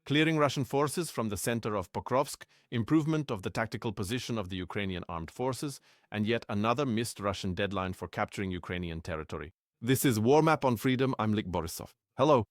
clearing Russian forces from the center of Pokrovsk, improvement of the tactical position of the Ukrainian armed forces, and yet another missed Russian deadline for capturing Ukrainian territory. This is War Map on Freedom. I'm Lik Borisov. Hello.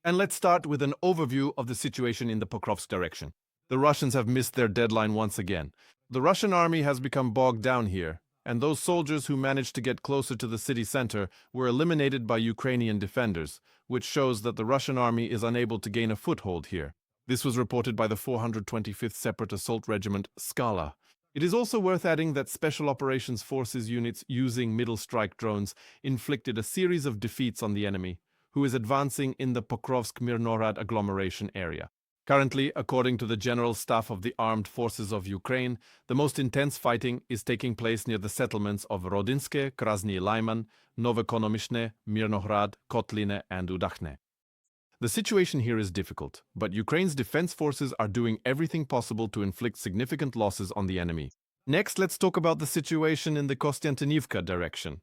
And let's start with an overview of the situation in the Pokrovsk direction. The Russians have missed their deadline once again. The Russian army has become bogged down here, and those soldiers who managed to get closer to the city center were eliminated by Ukrainian defenders, which shows that the Russian army is unable to gain a foothold here. This was reported by the 425th Separate Assault Regiment, Skala. It is also worth adding that Special Operations Forces units using middle strike drones inflicted a series of defeats on the enemy, who is advancing in the Pokrovsk-Mirnorad agglomeration area. Currently, according to the General Staff of the Armed Forces of Ukraine, the most intense fighting is taking place near the settlements of Rodinske, Krasny Lyman, Novokonomishne, Mirnohrad, Kotline, and Udakhne. The situation here is difficult, but Ukraine's defense forces are doing everything possible to inflict significant losses on the enemy. Next, let's talk about the situation in the Kostiantynivka direction.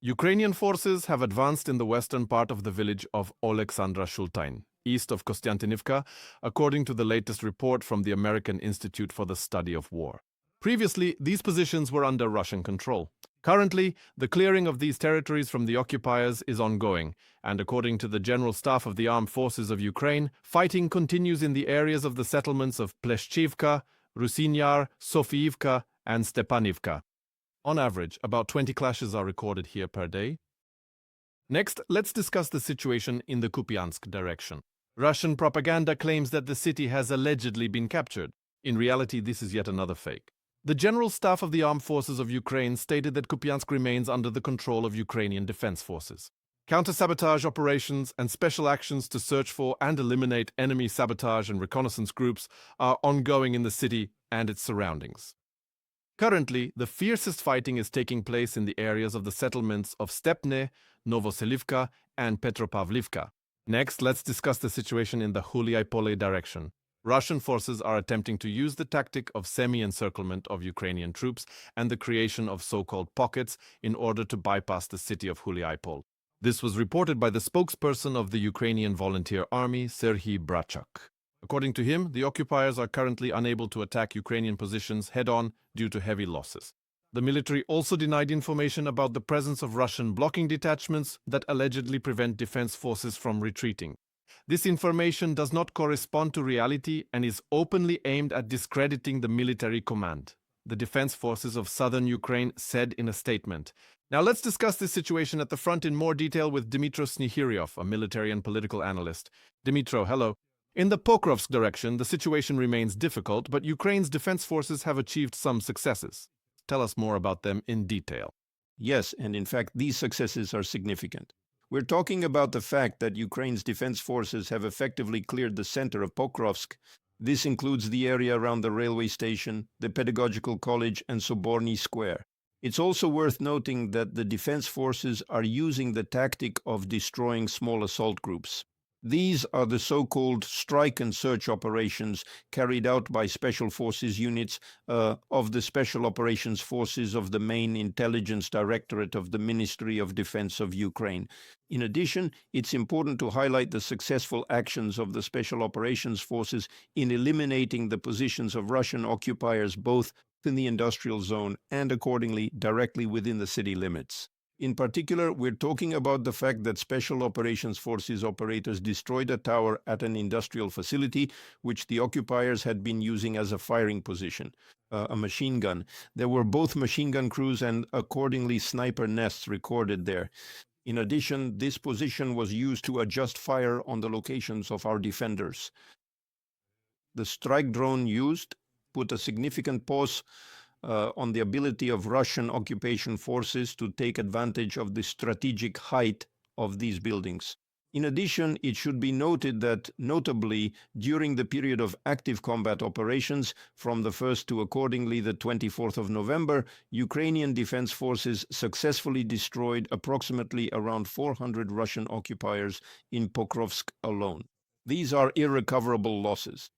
Ukrainian forces have advanced in the western part of the village of Oleksandra Shultain, east of Kostiantynivka, according to the latest report from the American Institute for the Study of War. Previously, these positions were under Russian control. Currently, the clearing of these territories from the occupiers is ongoing, and according to the General Staff of the Armed Forces of Ukraine, fighting continues in the areas of the settlements of Pleshchivka, Rusinyar, Sofiivka, and Stepanivka. On average, about 20 clashes are recorded here per day. Next, let's discuss the situation in the Kupiansk direction. Russian propaganda claims that the city has allegedly been captured. In reality, this is yet another fake. The General Staff of the Armed Forces of Ukraine stated that Kupiansk remains under the control of Ukrainian Defense Forces. Counter-sabotage operations and special actions to search for and eliminate enemy sabotage and reconnaissance groups are ongoing in the city and its surroundings. Currently, the fiercest fighting is taking place in the areas of the settlements of Stepne, Novoselivka, and Petropavlivka. Next, let's discuss the situation in the Huliaipole direction. Russian forces are attempting to use the tactic of semi-encirclement of Ukrainian troops and the creation of so-called pockets in order to bypass the city of Huliaipole. This was reported by the spokesperson of the Ukrainian Volunteer Army, Serhiy Brachuk. According to him, the occupiers are currently unable to attack Ukrainian positions head-on due to heavy losses. The military also denied information about the presence of Russian blocking detachments that allegedly prevent defense forces from retreating. This information does not correspond to reality and is openly aimed at discrediting the military command, the defense forces of southern Ukraine said in a statement. Now let's discuss this situation at the front in more detail with Dmitry Snegirev, a military and political analyst. Dmitry, hello. In the Pokrovsk direction, the situation remains difficult, but Ukraine's defense forces have achieved some successes. Tell us more about them in detail. Yes, and in fact, these successes are significant. We're talking about the fact that Ukraine's defense forces have effectively cleared the center of Pokrovsk. This includes the area around the railway station, the Pedagogical College, and Soborny Square. It's also worth noting that the defense forces are using the tactic of destroying small assault groups. These are the so-called strike and search operations carried out by Special Forces units of the Special Operations Forces of the Main Intelligence Directorate of the Ministry of Defense of Ukraine. In addition, it's important to highlight the successful actions of the Special Operations Forces in eliminating the positions of Russian occupiers both in the industrial zone and accordingly directly within the city limits. In particular, we're talking about the fact that Special Operations Forces operators destroyed a tower at an industrial facility, which the occupiers had been using as a firing position, a machine gun. There were both machine gun crews and accordingly sniper nests recorded there. In addition, this position was used to adjust fire on the locations of our defenders. The strike drone used put a significant pause on the ability of Russian occupation forces to take advantage of the strategic height of these buildings. In addition, it should be noted that, notably, during the period of active combat operations, from the 1st to accordingly the 24th of November, Ukrainian Defense Forces successfully destroyed approximately around 400 Russian occupiers in Pokrovsk alone. These are irrecoverable losses.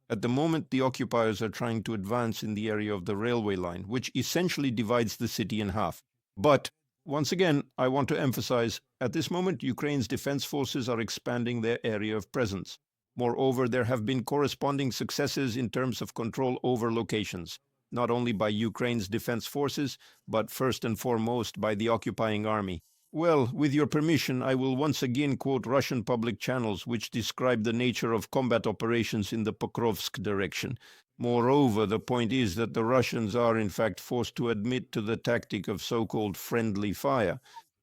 At the moment, the occupiers are trying to advance in the area of the railway line, which essentially divides the city in half. But, once again, I want to emphasize, at this moment, Ukraine's defense forces are expanding their area of presence. Moreover, there have been corresponding successes in terms of control over locations, not only by Ukraine's defense forces, but first and foremost by the occupying army. Well, with your permission, I will once again quote Russian public channels which describe the nature of combat operations in the Pokrovsk direction. Moreover, the point is that the Russians are in fact forced to admit to the tactic of so-called friendly fire.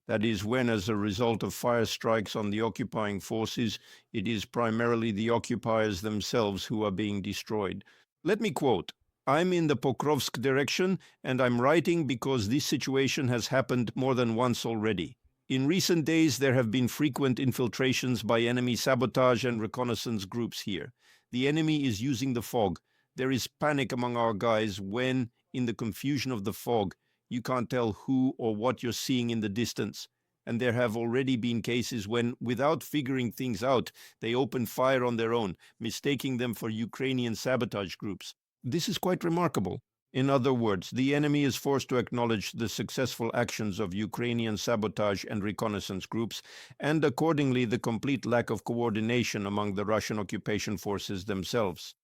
That is, when as a result of fire strikes on the occupying forces, it is primarily the occupiers themselves who are being destroyed. Let me quote, "I'm in the Pokrovsk direction, and I'm writing because this situation has happened more than once already. In recent days, there have been frequent infiltrations by enemy sabotage and reconnaissance groups here. The enemy is using the fog. There is panic among our guys when, in the confusion of the fog, you can't tell who or what you're seeing in the distance. And there have already been cases when, without figuring things out, they open fire on their own, mistaking them for Ukrainian sabotage groups. This is quite remarkable. In other words, the enemy is forced to acknowledge the successful actions of Ukrainian sabotage and reconnaissance groups, and accordingly the complete lack of coordination among the Russian occupation forces themselves.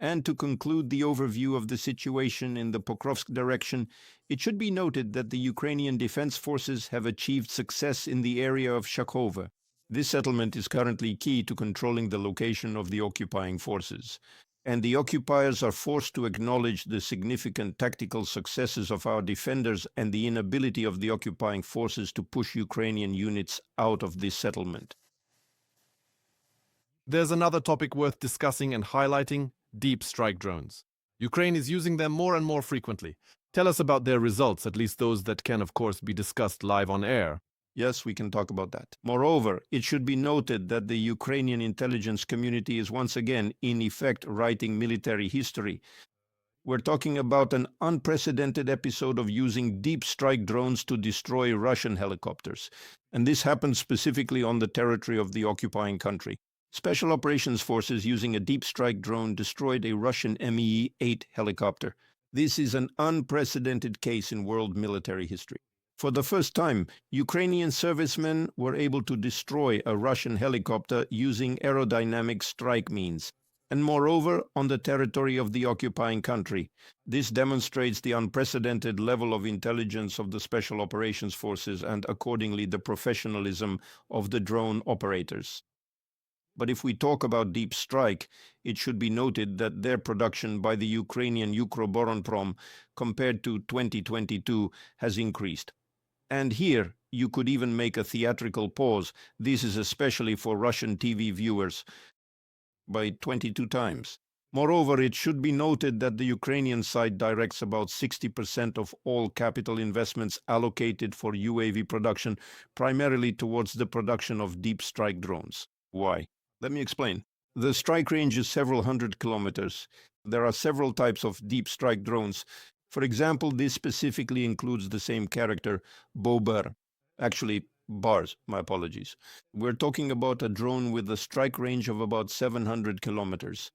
And to conclude the overview of the situation in the Pokrovsk direction, it should be noted that the Ukrainian Defense Forces have achieved success in the area of Shakhova. This settlement is currently key to controlling the location of the occupying forces. And the occupiers are forced to acknowledge the significant tactical successes of our defenders and the inability of the occupying forces to push Ukrainian units out of this settlement. There's another topic worth discussing and highlighting: deep strike drones. Ukraine is using them more and more frequently. Tell us about their results, at least those that can, of course, be discussed live on air. Yes, we can talk about that. Moreover, it should be noted that the Ukrainian intelligence community is once again, in effect, writing military history. We're talking about an unprecedented episode of using deep strike drones to destroy Russian helicopters. And this happened specifically on the territory of the occupying country. Special Operations Forces using a deep strike drone destroyed a Russian Me-8 helicopter. This is an unprecedented case in world military history. For the first time, Ukrainian servicemen were able to destroy a Russian helicopter using aerodynamic strike means, and moreover on the territory of the occupying country. This demonstrates the unprecedented level of intelligence of the Special Operations Forces and accordingly the professionalism of the drone operators. But if we talk about deep strike, it should be noted that their production by the Ukrainian Ukroboronprom compared to 2022 has increased. And here, you could even make a theatrical pause. This is especially for Russian TV viewers, by 22 times. Moreover, it should be noted that the Ukrainian side directs about 60% of all capital investments allocated for UAV production primarily towards the production of deep strike drones. Why? Let me explain. The strike range is several hundred kilometers. There are several types of deep strike drones. For example, this specifically includes the same character, Bober. Actually, bars, my apologies. We're talking about a drone with a strike range of about 700 kilometers.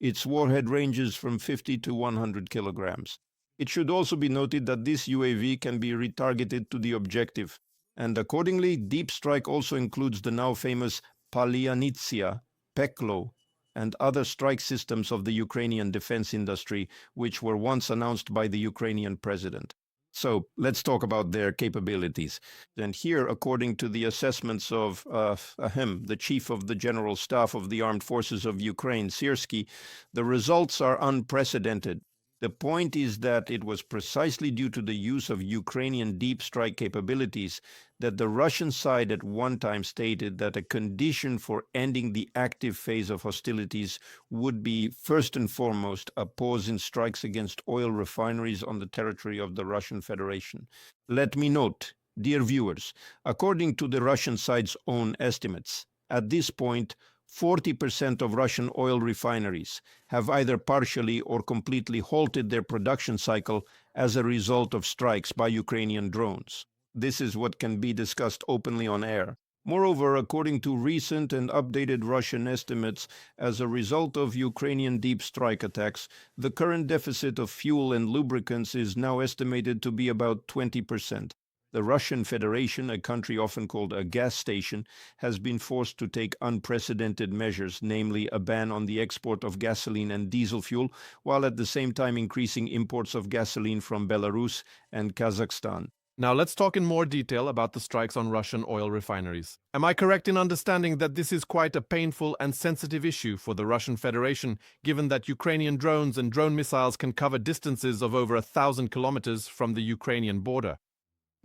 Its warhead ranges from 50 to 100 kilograms. It should also be noted that this UAV can be retargeted to the objective. And accordingly, deep strike also includes the now famous Palyanitsia, Peklo, and other strike systems of the Ukrainian defense industry, which were once announced by the Ukrainian president. So let's talk about their capabilities. And here, according to the assessments of the chief of the General Staff of the Armed Forces of Ukraine, Syrskyi, the results are unprecedented. The point is that it was precisely due to the use of Ukrainian deep strike capabilities that the Russian side at one time stated that a condition for ending the active phase of hostilities would be, first and foremost, a pause in strikes against oil refineries on the territory of the Russian Federation. Let me note, dear viewers, according to the Russian side's own estimates, at this point, 40% of Russian oil refineries have either partially or completely halted their production cycle as a result of strikes by Ukrainian drones. This is what can be discussed openly on air. Moreover, according to recent and updated Russian estimates, as a result of Ukrainian deep strike attacks, the current deficit of fuel and lubricants is now estimated to be about 20%. The Russian Federation, a country often called a gas station, has been forced to take unprecedented measures, namely a ban on the export of gasoline and diesel fuel, while at the same time increasing imports of gasoline from Belarus and Kazakhstan. Now let's talk in more detail about the strikes on Russian oil refineries. Am I correct in understanding that this is quite a painful and sensitive issue for the Russian Federation, given that Ukrainian drones and drone missiles can cover distances of over 1,000 kilometers from the Ukrainian border?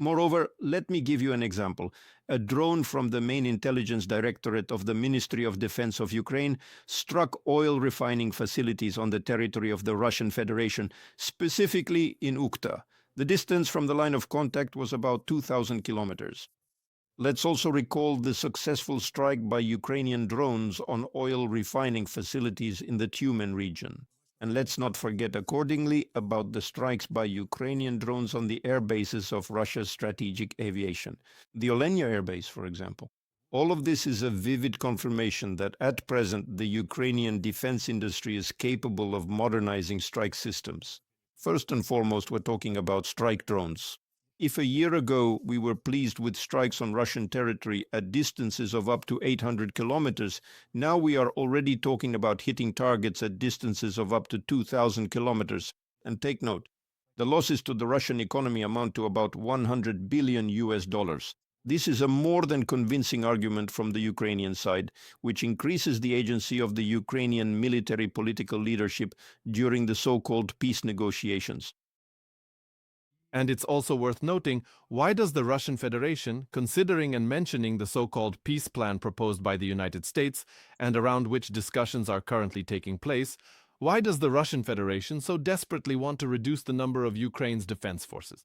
Moreover, let me give you an example. A drone from the main intelligence directorate of the Ministry of Defense of Ukraine struck oil refining facilities on the territory of the Russian Federation, specifically in Ukhta. The distance from the line of contact was about 2,000 kilometers. Let's also recall the successful strike by Ukrainian drones on oil refining facilities in the Tyumen region. And let's not forget accordingly about the strikes by Ukrainian drones on the air bases of Russia's strategic aviation. The Olenya air base, for example. All of this is a vivid confirmation that at present the Ukrainian defense industry is capable of modernizing strike systems. First and foremost, we're talking about strike drones. If a year ago we were pleased with strikes on Russian territory at distances of up to 800 kilometers, now we are already talking about hitting targets at distances of up to 2,000 kilometers. And take note, the losses to the Russian economy amount to about 100 billion US dollars. This is a more than convincing argument from the Ukrainian side, which increases the agency of the Ukrainian military political leadership during the so-called peace negotiations. And it's also worth noting, why does the Russian Federation, considering and mentioning the so-called peace plan proposed by the United States and around which discussions are currently taking place, why does the Russian Federation so desperately want to reduce the number of Ukraine's defense forces?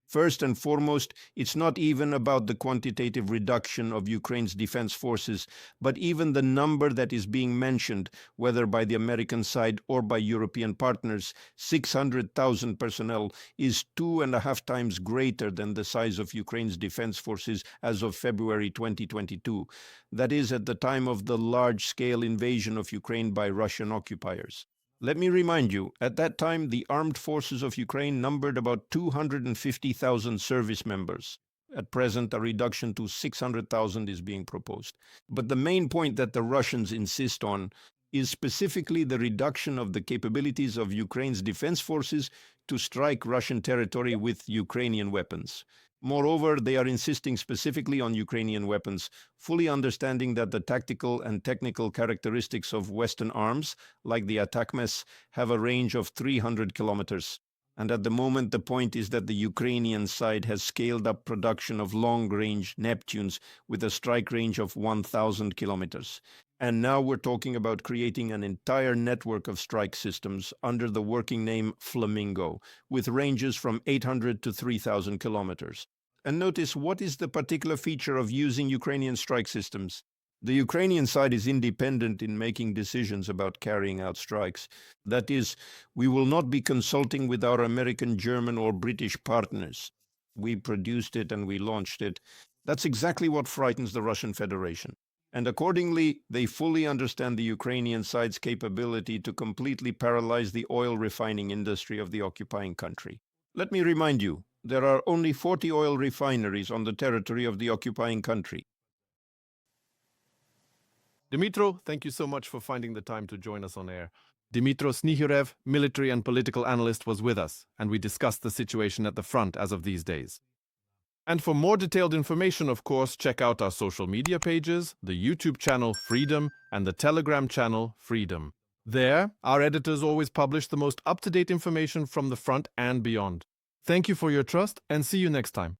First and foremost, it's not even about the quantitative reduction of Ukraine's defense forces, but even the number that is being mentioned, whether by the American side or by European partners, 600,000 personnel, is 2.5 times greater than the size of Ukraine's defense forces as of February 2022. That is, at the time of the large-scale invasion of Ukraine by Russian occupiers. Let me remind you, at that time, the armed forces of Ukraine numbered about 250,000 service members. At present, a reduction to 600,000 is being proposed. But the main point that the Russians insist on is specifically the reduction of the capabilities of Ukraine's defense forces to strike Russian territory with Ukrainian weapons. Moreover, they are insisting specifically on Ukrainian weapons, fully understanding that the tactical and technical characteristics of Western arms, like the ATACMS, have a range of 300 kilometers. And at the moment, the point is that the Ukrainian side has scaled up production of long-range Neptunes with a strike range of 1,000 kilometers. And now we're talking about creating an entire network of strike systems under the working name Flamingo, with ranges from 800 to 3,000 kilometers. And notice, what is the particular feature of using Ukrainian strike systems? The Ukrainian side is independent in making decisions about carrying out strikes. That is, we will not be consulting with our American, German, or British partners. We produced it and we launched it. That's exactly what frightens the Russian Federation. And accordingly, they fully understand the Ukrainian side's capability to completely paralyze the oil refining industry of the occupying country. Let me remind you, there are only 40 oil refineries on the territory of the occupying country. Dmitry, thank you so much for finding the time to join us on air. Dmitry Snegirev, military and political analyst, was with us, and we discussed the situation at the front as of these days. And for more detailed information, of course, check out our social media pages, the YouTube channel Freedom, and the Telegram channel Freedom. There, our editors always publish the most up-to-date information from the front and beyond. Thank you for your trust, and see you next time.